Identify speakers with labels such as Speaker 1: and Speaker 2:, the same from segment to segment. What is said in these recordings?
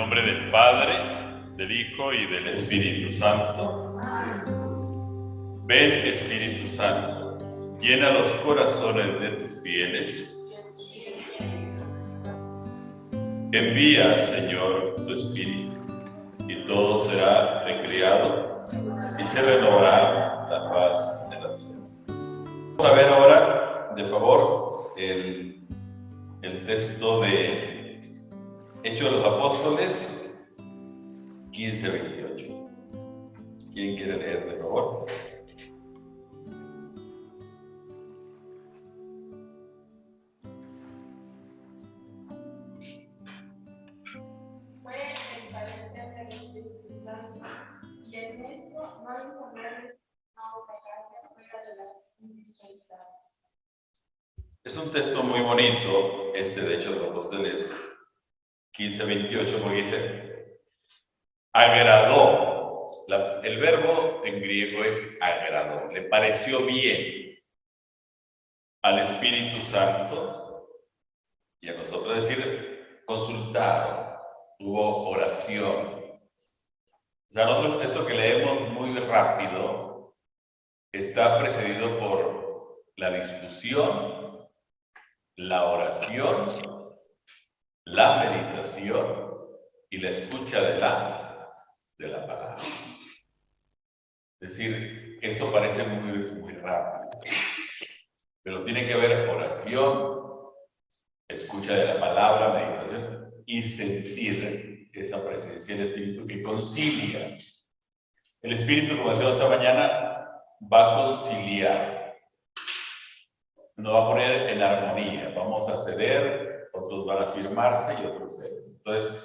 Speaker 1: nombre del Padre, del Hijo y del Espíritu Santo. Ven, Espíritu Santo, llena los corazones de tus fieles. Envía, Señor, tu Espíritu, y todo será recreado y se renovará la faz de la tierra. Vamos a ver ahora, de favor, el texto de Hechos de los Apóstoles 15-28. ¿Quién quiere leer, de favor?
Speaker 2: Fue el parecer del Espíritu Santo, y en esto no imponerle una carga fuera de las indispensables.
Speaker 1: Es un texto muy bonito, de Hechos de los Apóstoles 15-28, porque dice, agradó. El verbo en griego es agradó, le pareció bien al Espíritu Santo y a nosotros decir, consultaron, hubo oración. O sea, nosotros esto que leemos muy rápido está precedido por la discusión, la oración, la meditación y la escucha de la palabra. Es decir, esto parece muy rápido, pero tiene que haber oración, escucha de la palabra, meditación y sentir esa presencia del Espíritu que concilia. El Espíritu, como decíamos esta mañana, va a conciliar, nos va a poner en armonía, vamos a ceder, otros van a afirmarse y otros ceden. Entonces,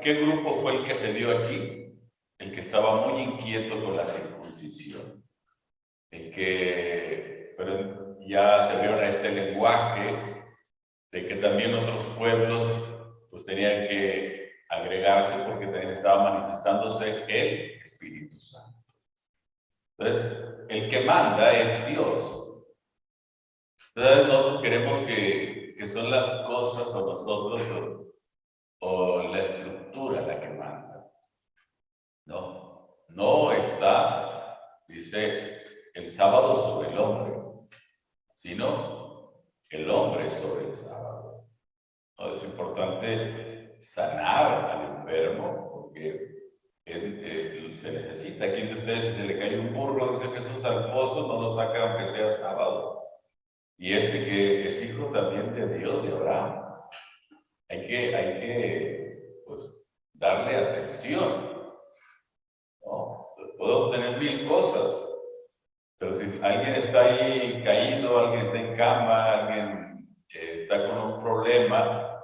Speaker 1: ¿qué grupo fue el que cedió aquí? El que estaba muy inquieto con la circuncisión, pero ya se vio a este lenguaje de que también otros pueblos pues tenían que agregarse porque también estaba manifestándose el Espíritu Santo. Entonces, el que manda es Dios. Entonces, nosotros queremos que son las cosas o nosotros o la estructura la que manda. No está, dice, el sábado sobre el hombre, sino el hombre sobre el sábado. ¿No? Es importante sanar al enfermo, porque se necesita. ¿Quién de ustedes, si se le cae un burro, dice Jesús, al pozo, no lo saca aunque sea sábado? Y que es hijo también de Dios, de Abraham. Hay que pues, darle atención. ¿No? Podemos tener 1000 cosas, pero si alguien está ahí caído, alguien está en cama, alguien está con un problema,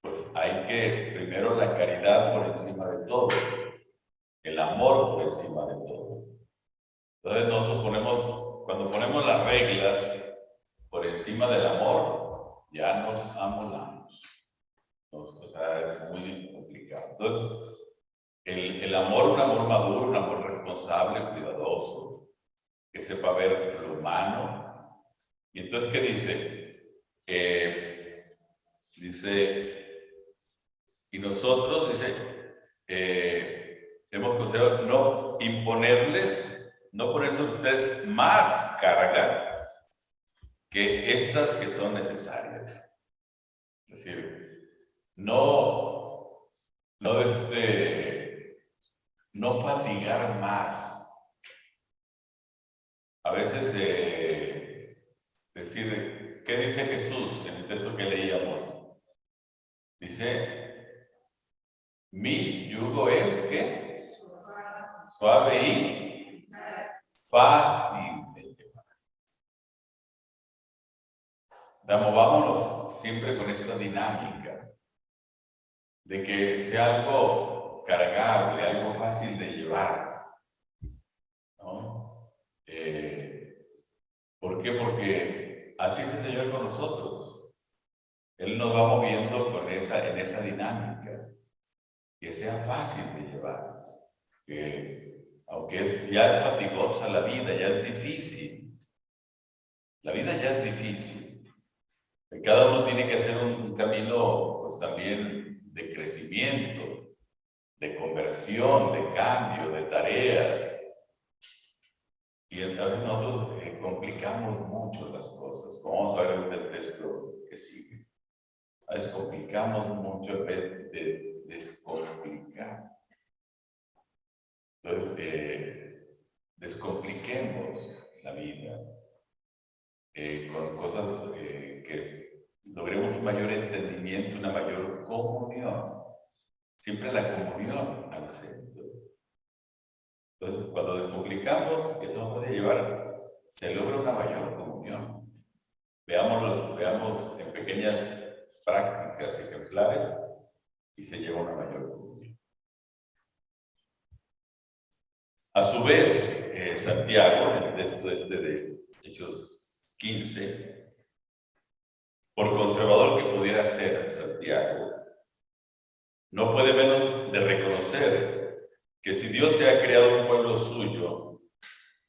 Speaker 1: pues hay que, primero, la caridad por encima de todo, el amor por encima de todo. Entonces nosotros cuando ponemos las reglas por encima del amor, ya nos amolamos. O sea, es muy complicado. Entonces, el amor, un amor maduro, un amor responsable, cuidadoso, que sepa ver lo humano. Y entonces, ¿qué dice? Y nosotros, hemos considerado no imponerles, no poner sobre ustedes más carga que estas que son necesarias. Es decir, no fatigar más. A veces, ¿qué dice Jesús en el texto que leíamos? Dice, mi yugo es, ¿qué? Suave y fácil de llevar. Vámonos siempre con esta dinámica de que sea algo cargable, algo fácil de llevar, ¿no? ¿Por qué? Porque así es el Señor con nosotros. Él nos va moviendo en esa dinámica, que sea fácil de llevar. Aunque ya es fatigosa la vida, ya es difícil. La vida ya es difícil. Cada uno tiene que hacer un camino, pues también de crecimiento, de conversión, de cambio, de tareas. Y a veces nosotros complicamos mucho las cosas. Como vamos a ver en el texto que sigue. A veces complicamos mucho en vez de descomplicar. Entonces, descompliquemos la vida con cosas que logremos un mayor entendimiento, una mayor comunión. Siempre la comunión al centro. Entonces, cuando descomplicamos, eso nos puede llevar, se logra una mayor comunión. Veamos en pequeñas prácticas ejemplares y se lleva una mayor comunión. A su vez, Santiago, en el texto de Hechos 15, por conservador que pudiera ser Santiago, no puede menos de reconocer que si Dios se ha creado un pueblo suyo,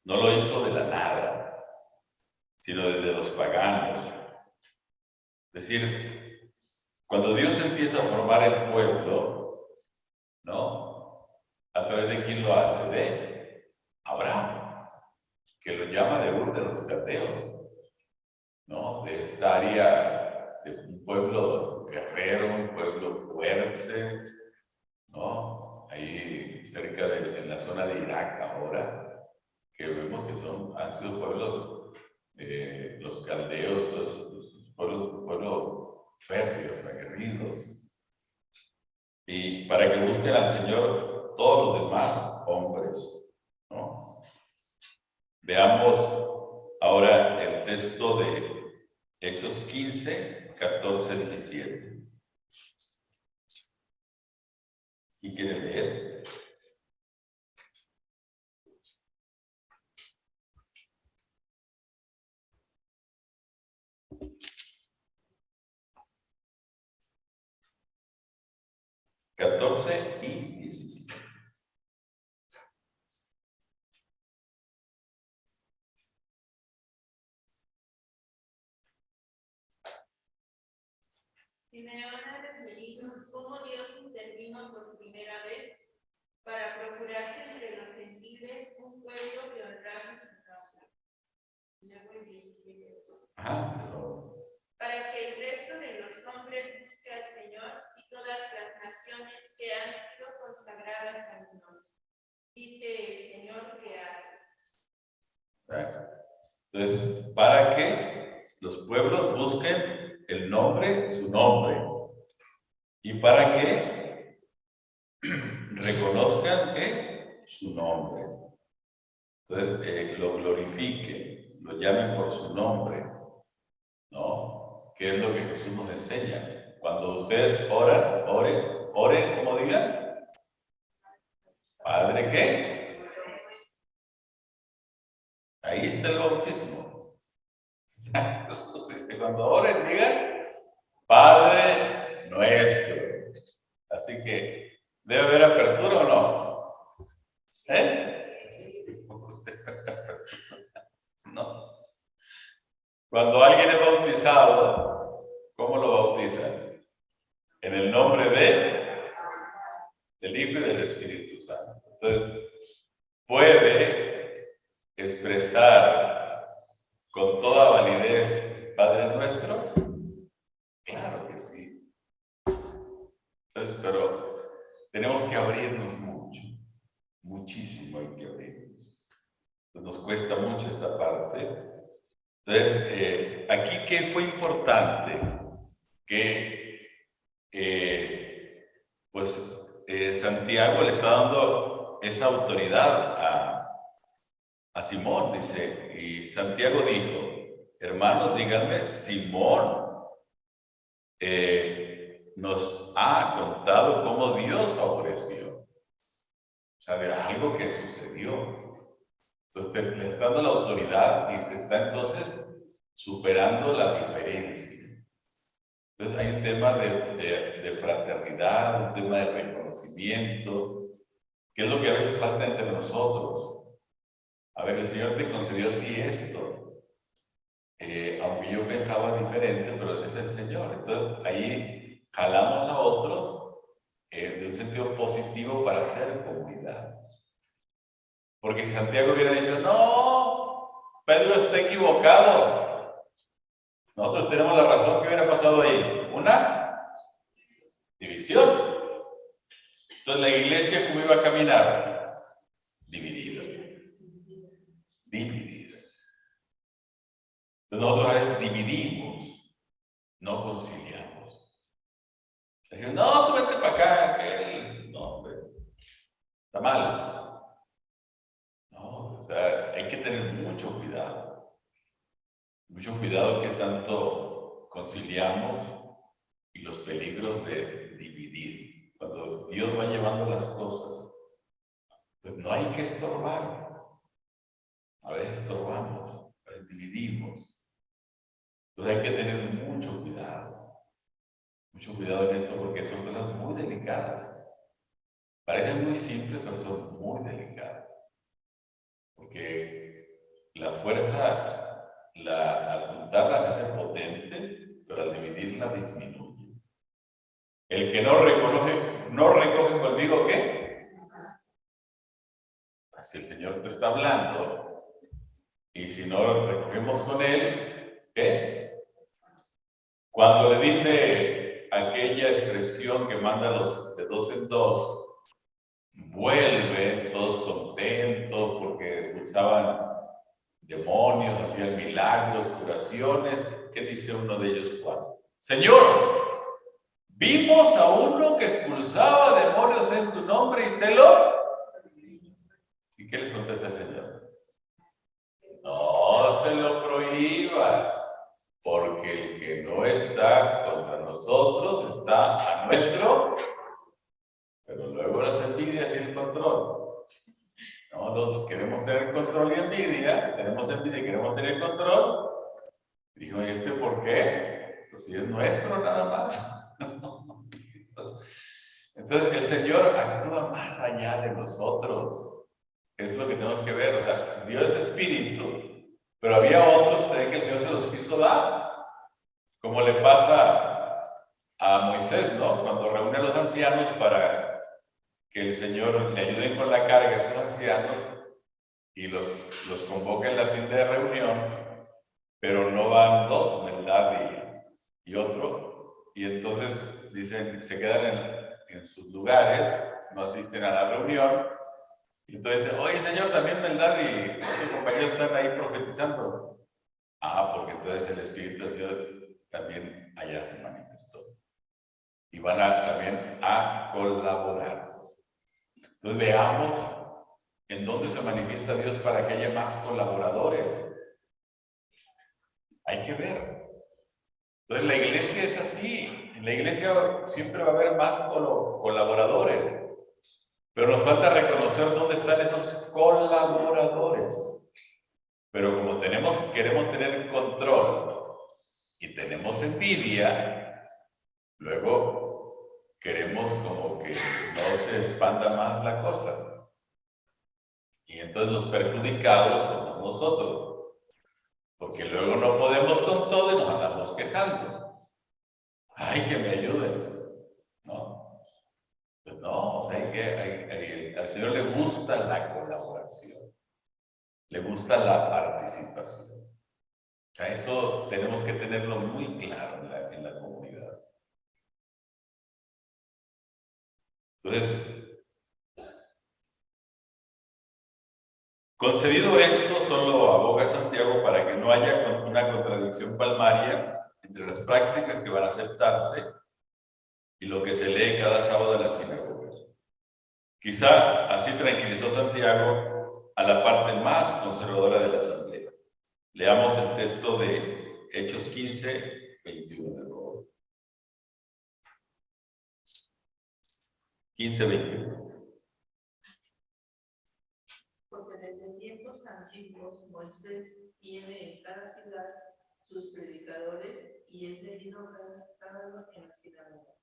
Speaker 1: no lo hizo de la nada, sino desde los paganos. Es decir, cuando Dios empieza a formar el pueblo, ¿no? ¿A través de quién lo hace? De Abraham, que lo llama de Ur de los Caldeos, ¿no? De esta área de un pueblo guerrero, un pueblo fuerte, ¿no? Ahí cerca en la zona de Irak ahora, que vemos que han sido pueblos, los caldeos, todos los pueblos férreos, aguerridos. Y para que busquen al Señor todos los demás hombres, ¿no? Veamos ahora el texto de Hechos 15, 14, 17. ¿Y quiere leer? Y 17.
Speaker 2: Simeón ha referido cómo Dios intervino por primera vez para procurarse entre los gentiles un pueblo que honrase su nombre. Luego el 17. Para que el resto de los hombres busque al Señor y todas las naciones que han sido consagradas al nombre. Dice el Señor que hace.
Speaker 1: Entonces, para que los pueblos busquen el nombre, su nombre, y para que reconozcan que su nombre. Entonces, lo glorifiquen, lo llamen por su nombre, ¿no? ¿Qué es lo que Jesús nos enseña? Cuando ustedes oren, como digan, Padre, ¿qué? Ahí está el bautismo. Jesús dice, cuando oren, digan, Padre nuestro. Así que, ¿debe haber apertura o no? No. Cuando alguien es bautizado, ¿cómo lo bautizan? En el nombre del Hijo y del Espíritu Santo. Entonces, puede expresar con toda validez Padre nuestro. Claro que sí. Entonces, pero tenemos que abrirnos mucho, muchísimo hay que abrirnos. Entonces, nos cuesta mucho esta parte. Entonces, aquí, ¿qué fue importante? Que, Santiago le está dando esa autoridad a Simón, dice, y Santiago dijo, hermanos, díganme, Simón nos ha contado cómo Dios favoreció. O sea, de algo que sucedió. Entonces, le está dando la autoridad y se está entonces superando la diferencia. Entonces, hay un tema de fraternidad, un tema de reconocimiento, que es lo que a veces falta entre nosotros. A ver, el Señor te concedió a ti esto, aunque yo pensaba diferente, pero es el Señor. Entonces, ahí jalamos a otro un sentido positivo para hacer comunidad. Porque si Santiago hubiera dicho, no, Pedro está equivocado, nosotros tenemos la razón, ¿qué hubiera pasado ahí? Una división. Entonces la iglesia, ¿cómo iba a caminar? Dividida. Dividida. Entonces nosotros a veces dividimos, no conciliamos. Decimos, no, tú vete para acá, aquel, no, hombre, está mal. No, o sea, hay que tener mucho cuidado. Mucho cuidado que tanto conciliamos y los peligros de dividir. Cuando Dios va llevando las cosas, pues no hay que estorbar. A veces estorbamos, a veces dividimos. Entonces hay que tener mucho cuidado. Mucho cuidado en esto porque son cosas muy delicadas. Parecen muy simples, pero son muy delicadas. Porque la fuerza, al juntarla se hace potente, pero al dividirla disminuye. El que no recoge conmigo, ¿qué? Si el Señor te está hablando, y si no recogemos con Él, ¿qué? Cuando le dice aquella expresión que manda los de dos en dos, vuelven todos contentos porque expulsaban demonios, hacían milagros, curaciones. ¿Qué dice uno de ellos, Juan? Señor, vimos a uno que expulsaba demonios en tu nombre y se lo... ¿Y qué le contesta el Señor? No se lo prohíba, porque el que no está contra nosotros está a nuestro, pero luego las envidias y el control. No, nosotros queremos tener control y envidia, tenemos envidia y queremos tener control. Dijo, ¿y este por qué? Pues si es nuestro nada más. Entonces el Señor actúa más allá de nosotros. Es lo que tenemos que ver. O sea, Dios es espíritu, pero había otros también que el Señor se los quiso dar. Como le pasa a Moisés, ¿no? Cuando reúne a los ancianos para que el Señor le ayude con la carga a esos ancianos y los convoca en la tienda de reunión, pero no van dos, Meldad y otro, y entonces dicen, se quedan en sus lugares, no asisten a la reunión, y entonces dicen, oye Señor, también Meldad y otro compañero están ahí profetizando. Ah, porque entonces el Espíritu de Dios también allá se manifestó. Y van también a colaborar. Entonces veamos en dónde se manifiesta Dios para que haya más colaboradores. Hay que ver. Entonces la iglesia es así. En la iglesia siempre va a haber más colaboradores. Pero nos falta reconocer dónde están esos colaboradores. Pero como queremos tener control y tenemos envidia, luego queremos como que no se expanda más la cosa. Y entonces los perjudicados somos nosotros. Porque luego no podemos con todo y nos andamos quejando. Ay, que me ayuden. ¿No? Pues no, o sea, al Señor le gusta la colaboración. Le gusta la participación. O sea, eso tenemos que tenerlo muy claro en la comunidad. Entonces, concedido esto, solo aboga Santiago para que no haya una contradicción palmaria entre las prácticas que van a aceptarse y lo que se lee cada sábado en las sinagogas. Quizá así tranquilizó Santiago a la parte más conservadora de la asamblea. Leamos el texto de Hechos 15, 21 de nuevo. 15, 21.
Speaker 2: Porque desde tiempos antiguos Moisés tiene en cada ciudad sus predicadores y es debido cada sábado en la sinagoga.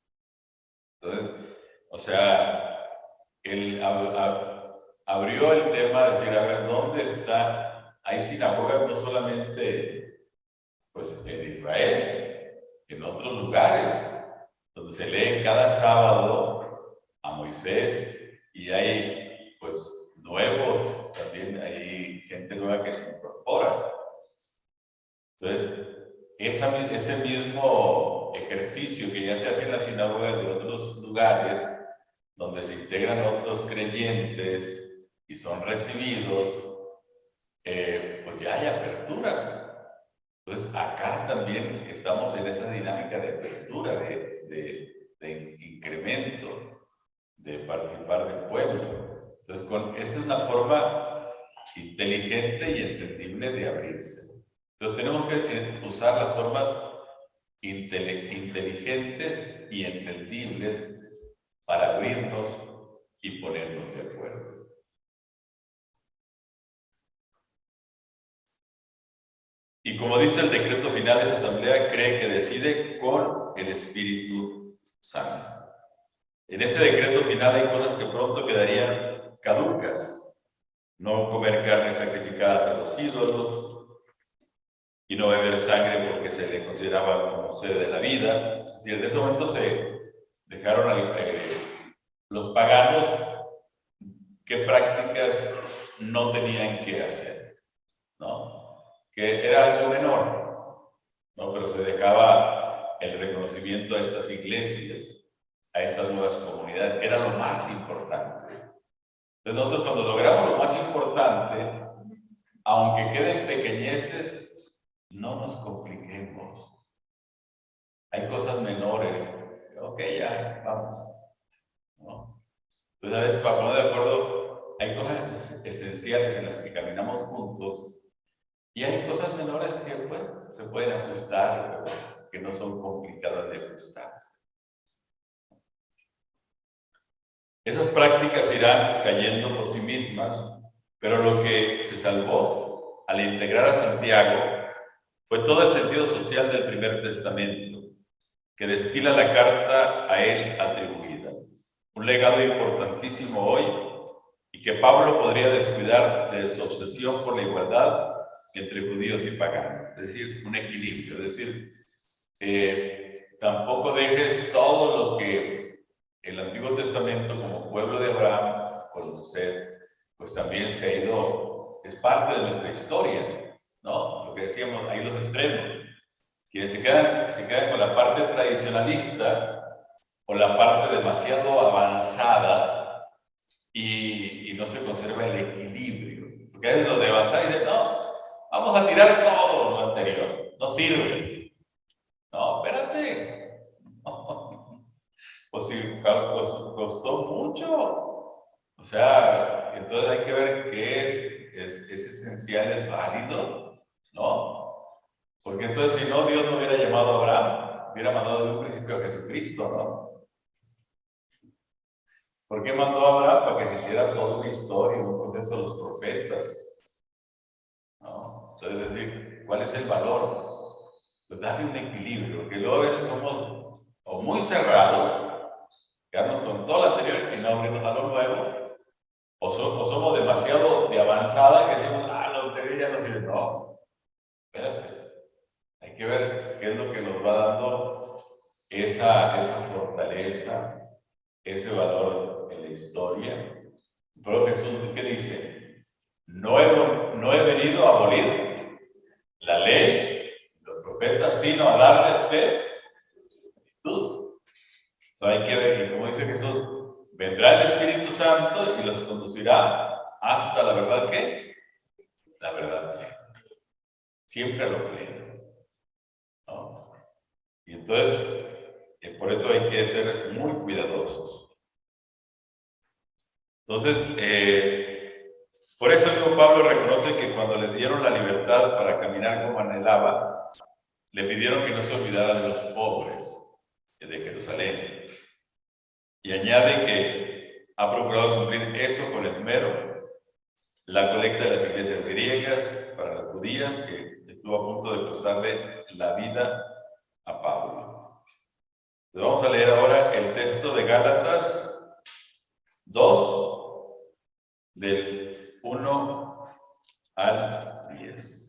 Speaker 1: Entonces, o sea, él abrió el tema de decir, a ver, ¿dónde está? Hay sinagogas no solamente pues, en Israel, en otros lugares, donde se lee cada sábado a Moisés, y hay pues nuevos, también hay gente nueva que se incorpora. Entonces, ese mismo ejercicio que ya se hace en la sinagoga de otros lugares, donde se integran otros creyentes y son recibidos, pues ya hay apertura. Entonces, acá también estamos en esa dinámica de apertura, de incremento, de participar del pueblo. Entonces, esa es una forma inteligente y entendible de abrirse. Entonces, tenemos que usar las formas inteligentes y entendibles para abrirnos y ponernos de acuerdo. Y como dice el decreto final, esa asamblea cree que decide con el Espíritu Santo. En ese decreto final hay cosas que pronto quedarían caducas. No comer carnes sacrificadas a los ídolos y no beber sangre porque se le consideraba como sede de la vida. Es decir, en ese momento se dejaron los paganos qué prácticas no tenían que hacer, ¿no? Que era algo menor, ¿no? Pero se dejaba el reconocimiento a estas iglesias, a estas nuevas comunidades, que era lo más importante. Entonces nosotros cuando logramos lo más importante, aunque queden pequeñeces, no nos compliquemos. Hay cosas menores, ok, ya, vamos, ¿no? Entonces a veces para poner de acuerdo, hay cosas esenciales en las que caminamos juntos y hay cosas menores que pues, se pueden ajustar, pero que no son complicadas de ajustarse. Esas prácticas irán cayendo por sí mismas, pero lo que se salvó al integrar a Santiago fue todo el sentido social del Primer Testamento, que destila la carta a él atribuida. Un legado importantísimo hoy y que Pablo podría descuidar de su obsesión por la igualdad entre judíos y paganos. Es decir, un equilibrio. Es decir, tampoco dejes todo lo que el Antiguo Testamento como pueblo de Abraham, con Moisés, pues también se ha ido, es parte de nuestra historia, ¿no? Lo que decíamos, hay los extremos. Quienes se quedan con la parte tradicionalista o la parte demasiado avanzada y no se conserva el equilibrio. Porque a veces los de avanzada dicen, no, vamos a tirar todo lo anterior, no sirve. No, espérate. Pues si costó mucho. O sea, entonces hay que ver qué es esencial, es válido, ¿no? Porque entonces si no, Dios no hubiera llamado a Abraham, hubiera mandado desde un principio a Jesucristo, ¿no? ¿Por qué mandó a Abraham? Para que se hiciera toda una historia, un proceso de los profetas, ¿no? Entonces, es decir, ¿cuál es el valor? Pues darle un equilibrio, porque luego a veces somos o muy cerrados, quedarnos con todo lo anterior y no abrirnos a lo nuevo, o somos demasiado de avanzada que decimos, lo anterior ya no sirve. No, espérate, hay que ver qué es lo que nos va dando esa fortaleza, ese valor en la historia. Pero Jesús, ¿qué dice? No he venido a abolir la ley, los profetas, sino a darles plenitud. Hay que ver, y como dice Jesús, vendrá el Espíritu Santo y los conducirá hasta la verdad, ¿qué? La verdad plena. Siempre a lo pleno, ¿no? Y entonces, por eso hay que ser muy cuidadosos. Entonces, por eso el mismo Pablo reconoce que cuando le dieron la libertad para caminar como anhelaba, le pidieron que no se olvidara de los pobres de Jerusalén. Y añade que ha procurado cumplir eso con esmero. La colecta de las iglesias griegas para las judías, que estuvo a punto de costarle la vida a Pablo. Entonces vamos a leer ahora el texto de Gálatas 2, del 1 al 10.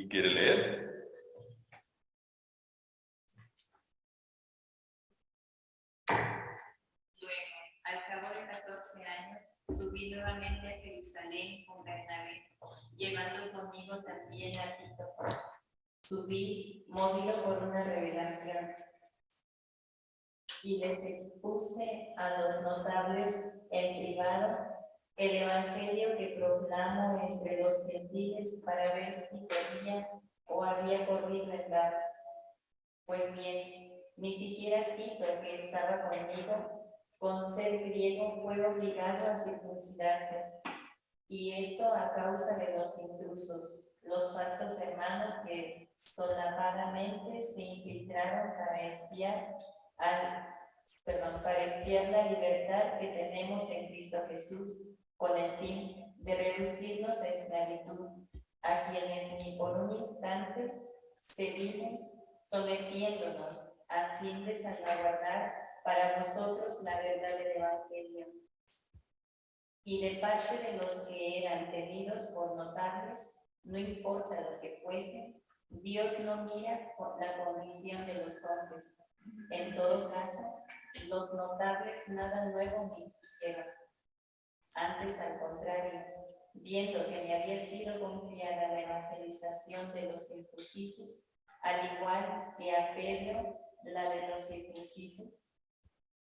Speaker 1: ¿Quién quiere leer?
Speaker 3: Luego, al cabo de 14 años, subí nuevamente a Jerusalén con Bernabé, llevando conmigo también a Tito. Subí, movido por una revelación, y les expuse a los notables en privado el evangelio que proclamo entre los gentiles para ver si podía o había corrido el grado. Pues bien, ni siquiera Tito, que estaba conmigo, con ser griego, fue obligado a circuncidarse. Y esto a causa de los intrusos, los falsos hermanos que solapadamente se infiltraron para espiar la libertad que tenemos en Cristo Jesús, con el fin de reducirnos a esclavitud, a quienes ni por un instante cedimos, sometiéndonos a fin de salvaguardar para vosotros la verdad del Evangelio. Y de parte de los que eran tenidos por notables, no importa lo que fuese, Dios no mira la condición de los hombres. En todo caso, los notables nada nuevo me impusieron. Antes, al contrario, viendo que me había sido confiada la evangelización de los circuncisos, al igual que a Pedro la de los circuncisos,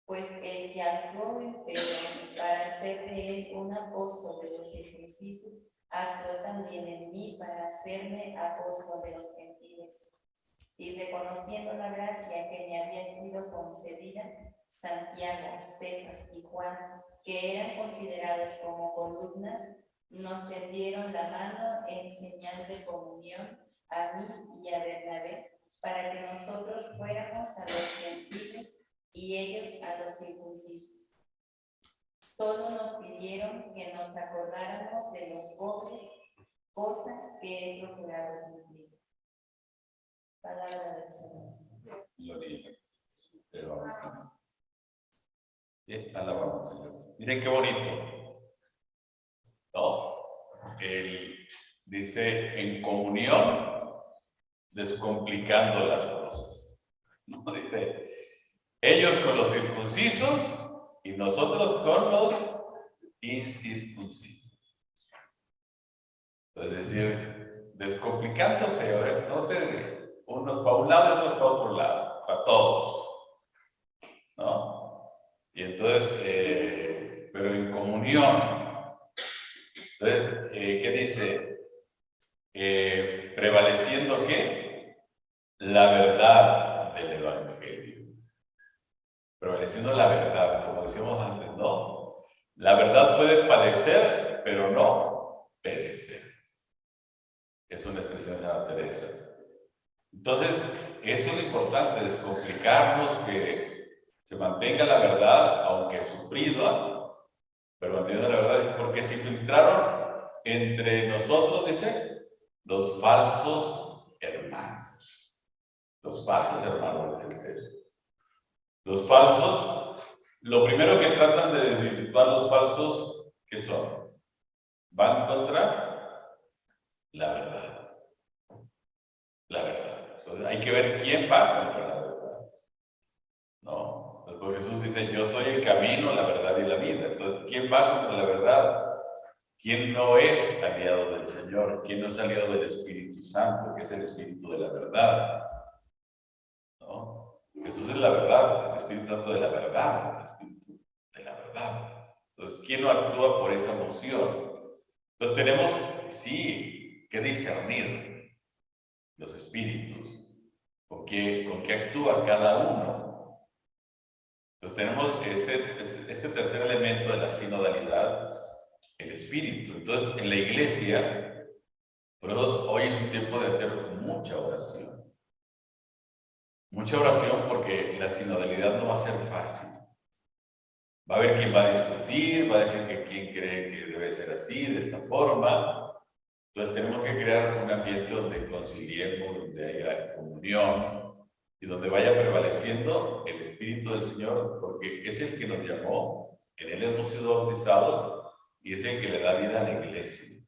Speaker 3: pues el que actuó en Pedro para hacer de él un apóstol de los circuncisos, actuó también en mí para hacerme apóstol de los gentiles. Y reconociendo la gracia que me había sido concedida, Santiago, Cefas y Juan, que eran considerados como columnas, nos tendieron la mano en señal de comunión a mí y a Bernabé, para que nosotros fuéramos a los gentiles y ellos a los circuncisos. Solo nos pidieron que nos acordáramos de los pobres, cosa que he procurado cumplir. Palabra del Señor.
Speaker 1: Gloria. Bien, alabamos, Señor. Miren qué bonito, ¿no? Él dice en comunión, descomplicando las cosas. ¿No? Dice, ellos con los circuncisos y nosotros con los incircuncisos. Es decir, descomplicándose, a ver, no sé, unos para un lado y otros para otro lado, para todos, ¿no? Y entonces, pero en comunión. Entonces, ¿qué dice? Prevaleciendo ¿qué? La verdad del Evangelio. Prevaleciendo la verdad, como decíamos antes, ¿no? La verdad puede padecer, pero no perecer. Es una expresión de la Teresa. Entonces, eso es lo importante, descomplicarnos, que se mantenga la verdad, aunque sufrida, pero manteniendo la verdad, porque se filtraron entre nosotros, dice, los falsos hermanos. Los falsos hermanos, dice eso. Los falsos, lo primero que tratan de desvirtuar los falsos, ¿qué son? Van contra la verdad. La verdad. Entonces hay que ver quién va contra la verdad. ¿No? Porque Jesús dice, yo soy el camino, la verdad y la vida. Entonces, ¿quién va contra la verdad? ¿Quién no es aliado del Señor? ¿Quién no es aliado del Espíritu Santo, que es el Espíritu de la verdad? ¿No? Jesús es la verdad, el Espíritu Santo de la verdad, el Espíritu de la verdad. Entonces, ¿quién no actúa por esa moción? Entonces tenemos, sí, que discernir los espíritus, con qué actúa cada uno. Entonces tenemos este tercer elemento de la sinodalidad, el espíritu. Entonces en la iglesia, pero hoy es un tiempo de hacer mucha oración. Mucha oración, porque la sinodalidad no va a ser fácil. Va a haber quien va a discutir, va a decir que quien cree que debe ser así, de esta forma. Entonces tenemos que crear un ambiente donde conciliemos, donde haya comunión y donde vaya prevaleciendo el Espíritu del Señor, porque es el que nos llamó, en Él hemos sido bautizados y es el que le da vida a la iglesia.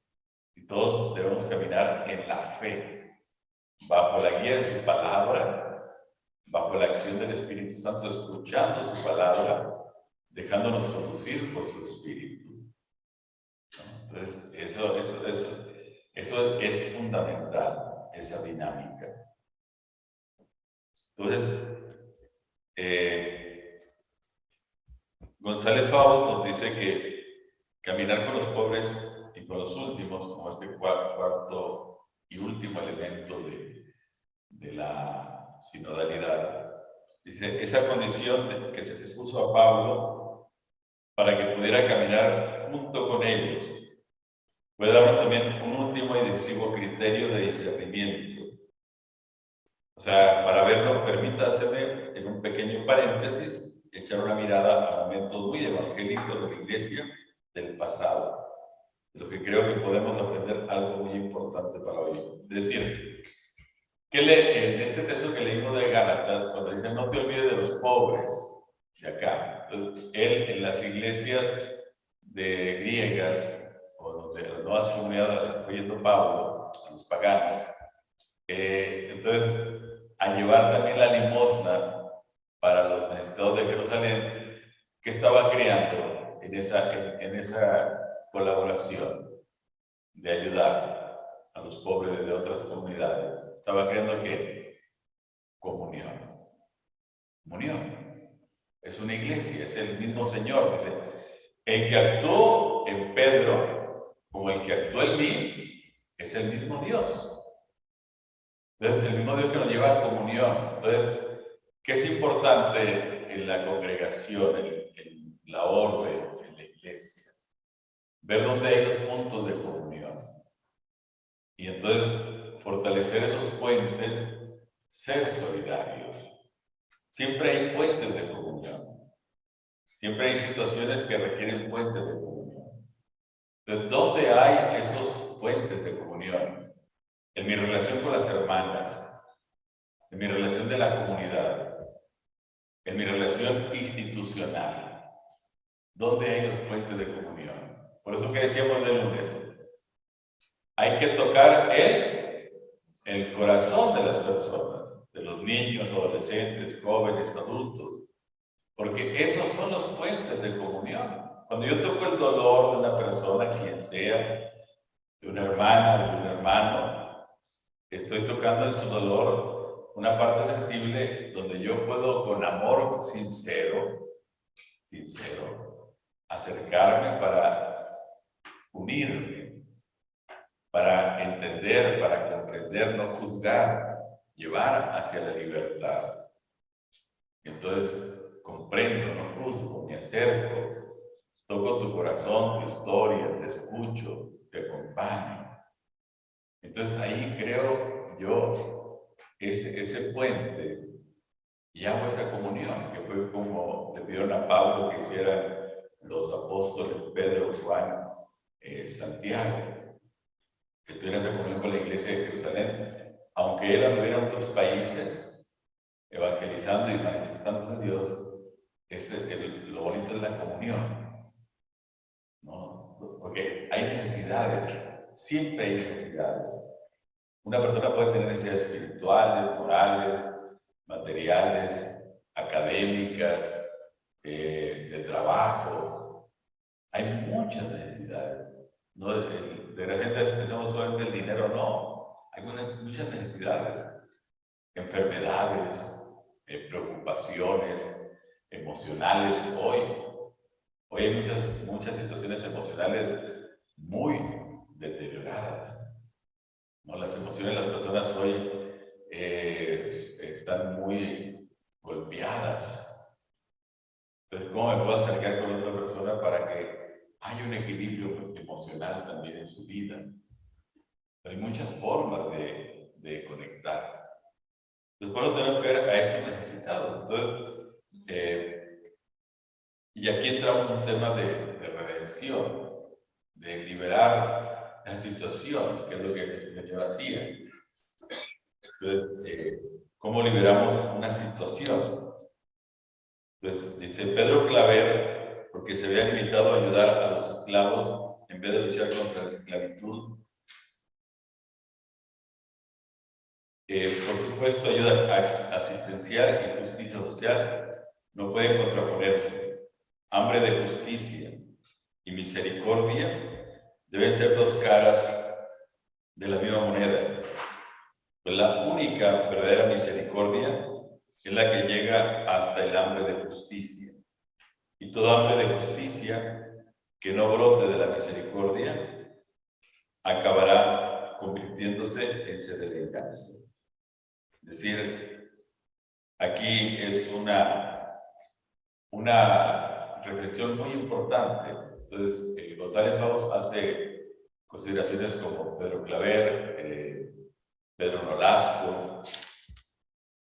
Speaker 1: Y todos debemos caminar en la fe, bajo la guía de su palabra, bajo la acción del Espíritu Santo, escuchando su palabra, dejándonos conducir por su Espíritu, ¿no? Entonces, eso es fundamental, esa dinámica. Entonces, González Favos nos dice que caminar con los pobres y con los últimos, como este cuarto y último elemento de la sinodalidad, dice, esa condición que se le puso a Pablo para que pudiera caminar junto con ellos, puede darnos también un último y decisivo criterio de discernimiento. O sea, para verlo, permítaseme, en un pequeño paréntesis, echar una mirada a momentos muy evangélicos de la Iglesia del pasado, de lo que creo que podemos aprender algo muy importante para hoy. Es decir, en este texto que leímos de Gálatas, cuando dice no te olvides de los pobres, de acá, entonces, él en las iglesias de griegas, o donde las nuevas comunidades, incluyendo Pablo, a los paganos, entonces, a llevar también la limosna para los necesitados de Jerusalén, que estaba creando en esa colaboración de ayudar a los pobres de otras comunidades. Estaba creando ¿qué? Comunión. Comunión. Es una iglesia, es el mismo Señor. Dice, el que actuó en Pedro, como el que actuó en mí, es el mismo Dios. Entonces, el mismo Dios que nos lleva a comunión. Entonces, ¿qué es importante en la congregación, en la orden, en la iglesia? Ver dónde hay los puntos de comunión. Y entonces, fortalecer esos puentes, ser solidarios. Siempre hay puentes de comunión. Siempre hay situaciones que requieren puentes de comunión. Entonces, ¿dónde hay esos puentes de comunión? En mi relación con las hermanas, en mi relación de la comunidad, en mi relación institucional, ¿dónde hay los puentes de comunión? Por eso que decíamos de lunes, hay que tocar el corazón de las personas, de los niños, adolescentes, jóvenes, adultos, porque esos son los puentes de comunión. Cuando yo toco el dolor de una persona, quien sea, de una hermana, de un hermano, estoy tocando en su dolor una parte sensible donde yo puedo con amor sincero, acercarme para unirme, para entender, para comprender, no juzgar, llevar hacia la libertad. Entonces, comprendo, no juzgo, me acerco, toco tu corazón, tu historia, te escucho, te acompaño. Entonces, ahí creo yo ese puente y hago esa comunión, que fue como le pidieron a Pablo que hicieran los apóstoles Pedro, Juan, Santiago, que tuviera esa comunión con la iglesia de Jerusalén, aunque él anduviera en otros países, evangelizando y manifestándose a Dios, lo bonito es la comunión, ¿no? Porque hay necesidades, siempre hay necesidades. Una persona puede tener necesidades espirituales, morales, materiales, académicas, de trabajo. Hay muchas necesidades. No, de la gente pensamos solamente el dinero, no. Hay muchas necesidades, enfermedades, preocupaciones emocionales hoy. Hoy hay muchas situaciones emocionales muy deterioradas, ¿no? Las emociones de las personas hoy están muy golpeadas. Entonces, ¿cómo me puedo acercar con otra persona para que haya un equilibrio emocional también en su vida? Hay muchas formas de conectar. Entonces, por eso tenemos que ver a esos necesitados. Entonces, y aquí entramos en un tema de redención, de liberar la situación, que es lo que el Señor hacía. Entonces, ¿cómo liberamos una situación? Entonces, dice Pedro Claver, porque se había limitado a ayudar a los esclavos en vez de luchar contra la esclavitud, Por supuesto, ayuda asistencial y justicia social no pueden contraponerse. Hambre de justicia y misericordia deben ser dos caras de la misma moneda. Pues la única verdadera misericordia es la que llega hasta el hambre de justicia. Y todo hambre de justicia que no brote de la misericordia acabará convirtiéndose en sed de venganza. Es decir, aquí es una reflexión muy importante. Entonces, González Faust hace consideraciones como Pedro Claver, Pedro Nolasco,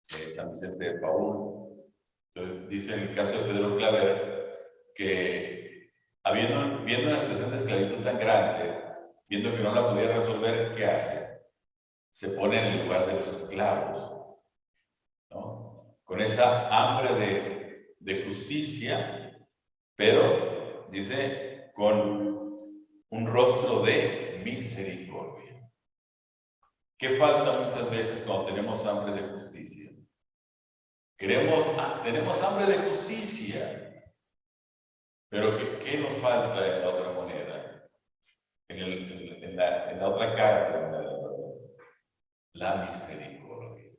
Speaker 1: San Vicente de Paúl. Entonces, dice en el caso de Pedro Claver que viendo una situación de esclavitud tan grande, viendo que no la podía resolver, ¿qué hace? Se pone en el lugar de los esclavos, ¿no? Con esa hambre de justicia, pero, dice, con un rostro de misericordia. ¿Qué falta muchas veces cuando tenemos hambre de justicia? Tenemos hambre de justicia, pero ¿qué nos falta en la otra moneda? En la otra cara de la moneda, la misericordia.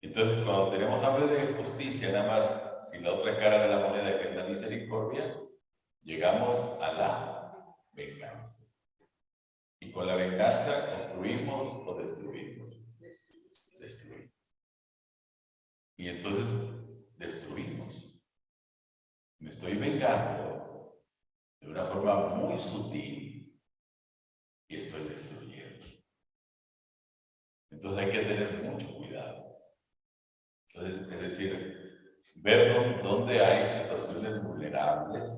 Speaker 1: Entonces, cuando tenemos hambre de justicia, nada más sin la otra cara de la moneda, que es la misericordia, llegamos a la venganza. Y con la venganza construimos o destruimos. Destruimos. Y entonces destruimos. Me estoy vengando de una forma muy sutil y estoy destruyendo. Entonces hay que tener mucho cuidado. Entonces, es decir, ver dónde hay situaciones vulnerables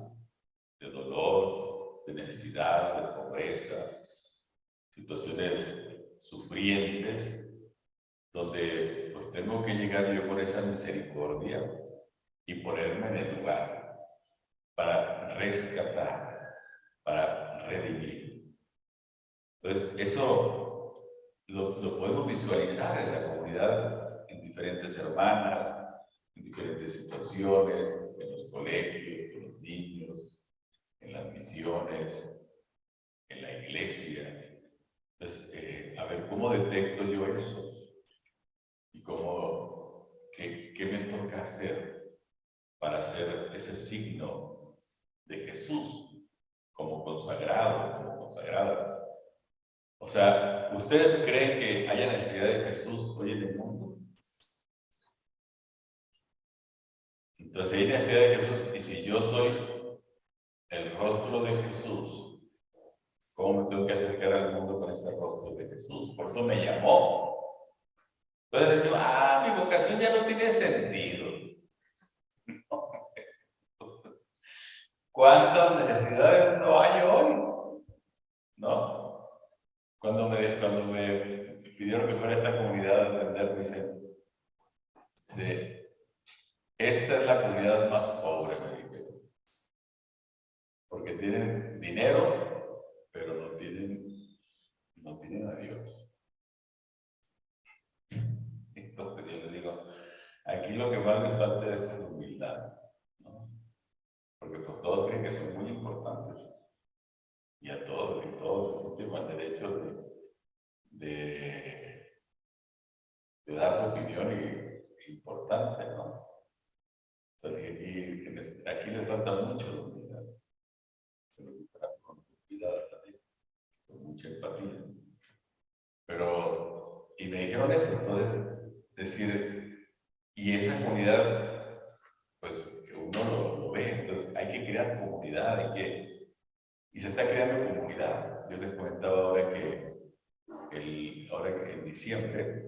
Speaker 1: de dolor, de necesidad, de pobreza, situaciones sufrientes, donde pues tengo que llegar yo con esa misericordia y ponerme en el lugar para rescatar, para redimir. Entonces, eso lo podemos visualizar en la comunidad, en diferentes hermanas, en diferentes situaciones, en los colegios, con los niños, en las misiones, en la iglesia. Entonces, a ver, ¿cómo detecto yo eso? ¿Y qué me toca hacer para hacer ese signo de Jesús como consagrado, como consagrada? O sea, ¿ustedes creen que haya necesidad de Jesús hoy en el mundo? Entonces hay necesidad de Jesús, y si yo soy el rostro de Jesús, ¿cómo me tengo que acercar al mundo con ese rostro de Jesús? Por eso me llamó. Entonces decimos, mi vocación ya no tiene sentido. ¿Cuántas necesidades no hay hoy? ¿No? Cuando me pidieron que fuera a esta comunidad a atender, me dicen, sí, esta es la comunidad más pobre, me dijeron. Porque tienen dinero, pero no tienen a Dios. Entonces yo les digo, aquí lo que más les falta es humildad, ¿no? Porque pues todos creen que son muy importantes. Y todos se sienten al derecho de dar su opinión importante, ¿no? Entonces, aquí les falta mucho la humildad. Pero con cuidado también, con mucha empatía. Y me dijeron eso, entonces, decir, y esa comunidad, pues uno lo ve, entonces hay que crear comunidad, y se está creando comunidad. Yo les comentaba ahora que en diciembre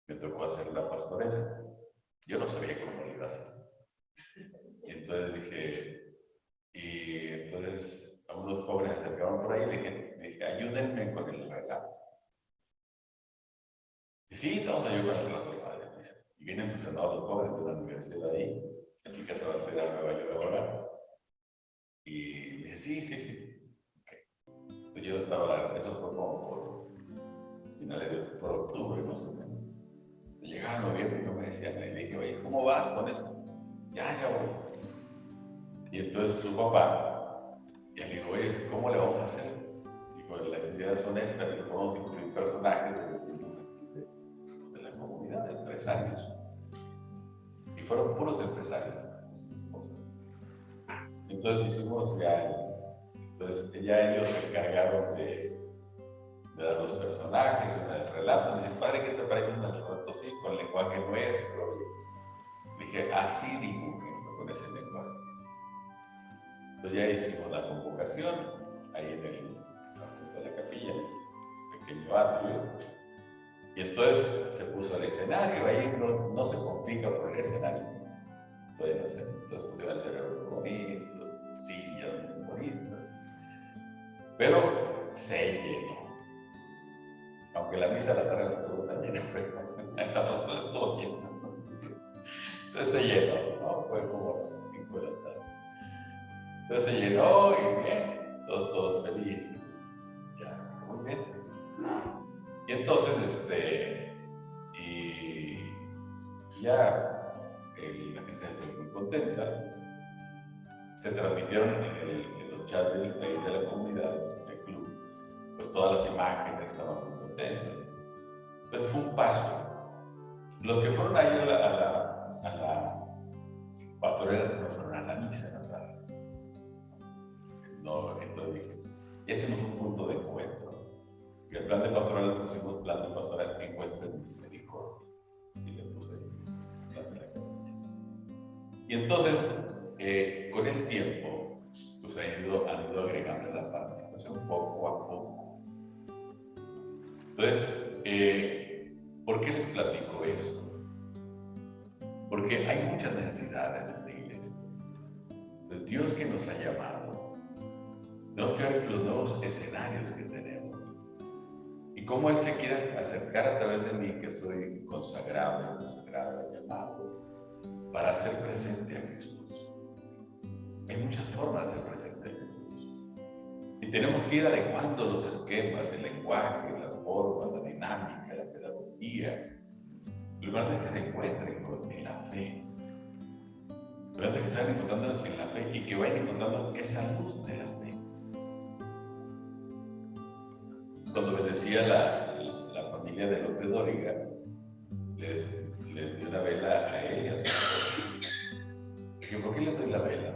Speaker 1: me tocó hacer la pastorela. Yo no sabía cómo lo iba a hacer. Y entonces a unos jóvenes se acercaron por ahí y dije, ayúdenme con el relato. Y sí, estamos ahí con el relato, padre. Y vienen entusiasmados los jóvenes de la universidad ahí, así que se va a estudiar en Nueva York ahora. Y dije, sí. Okay. Yo estaba, eso fue como por finales de por octubre más o menos. Llegaba noviembre y no me decían, y le dije, oye, ¿cómo vas con esto? Ya voy. Y entonces su papá, y le dijo, oye, ¿cómo le vamos a hacer? Dijo, las ideas son estas, le vamos a incluir personajes de la comunidad, de empresarios. Y fueron puros empresarios, su esposa. Entonces hicimos ya, entonces ya ellos se encargaron de dar los personajes, el relato. Me dice, padre, ¿qué te parece un relato así, con lenguaje nuestro? Y dije, así dibujen, con ese lenguaje. Entonces ya hicimos la convocación, ahí en la punta de la capilla, en el pequeño atrio. Y entonces se puso el escenario, ahí no se complica por el escenario. Pueden hacer, entonces pusieron el cerebro bonito, sillas muy bonitas. Pero se llenó. Aunque la misa de la tarde no estuvo tan llena, pero la pasada estuvo llena. Entonces se llenó, ¿no? Fue como a las 5 de la tarde. Entonces se llenó y bien, todos felices. Ya, muy bien. Y entonces, y ya la misa estuvo muy contenta. Se transmitieron en los chats de la comunidad, del club, pues todas las imágenes estaban muy contentas. Entonces fue un paso. Los que fueron ahí a la pastorela no fueron a la misa natal. No, entonces dije, y hacemos un punto de encuentro. Y el plan de pastoral le pusimos plan de pastoral encuentro en misericordia. Y le puse plan de la capilla. Y entonces, con el tiempo, pues han ido agregando la participación poco a poco. Entonces, ¿por qué les platico esto? Porque hay muchas necesidades en la iglesia. Pues Dios que nos ha llamado, tenemos que ver los nuevos escenarios que tenemos y cómo Él se quiere acercar a través de mí, que soy consagrado, llamado, para hacer presente a Jesús. Hay muchas formas de hacer presente a Jesús. Y tenemos que ir adecuando los esquemas, el lenguaje, las formas, la dinámica, la pedagogía. Lo importante es que se encuentren en la fe. Lo importante es que se vayan encontrando en la fe y que vayan encontrando esa luz de la fe. Cuando bendecía la familia de López Dóriga, les di una vela a él y a su esposa. Dije, ¿por qué le doy la vela?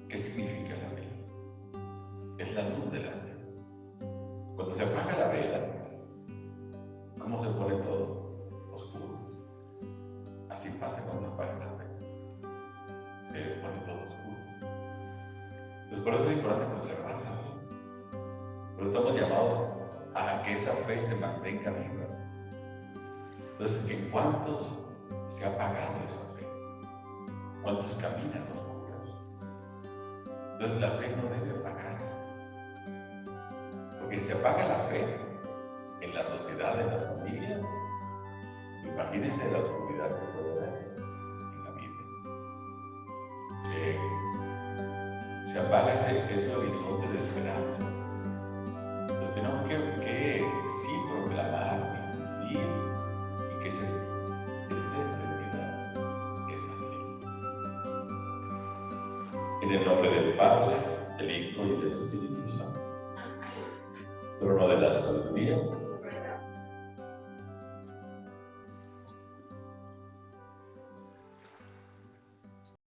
Speaker 1: ¿Qué significa la vela? Es la luz de la fe. Cuando se apaga la vela, ¿cómo se pone todo? Oscuro. Así pasa cuando apaga la vela. Se pone todo oscuro. Entonces, por eso es importante conservar la fe. Pero estamos llamados a que esa fe se mantenga viva. Entonces, ¿en cuántos se ha apagado esa fe? ¿Cuántos caminan los muros? Entonces, la fe no debe apagarse. Porque si se apaga la fe en la sociedad, en las familias, imagínense la oscuridad que puede haber en la vida. Se apaga ese horizonte de esperanza. Entonces tenemos que sí proclamar, difundir y que se esté extendida esa fe. En el nombre del Padre, del Hijo y del Espíritu Santo. Trono de la sabiduría,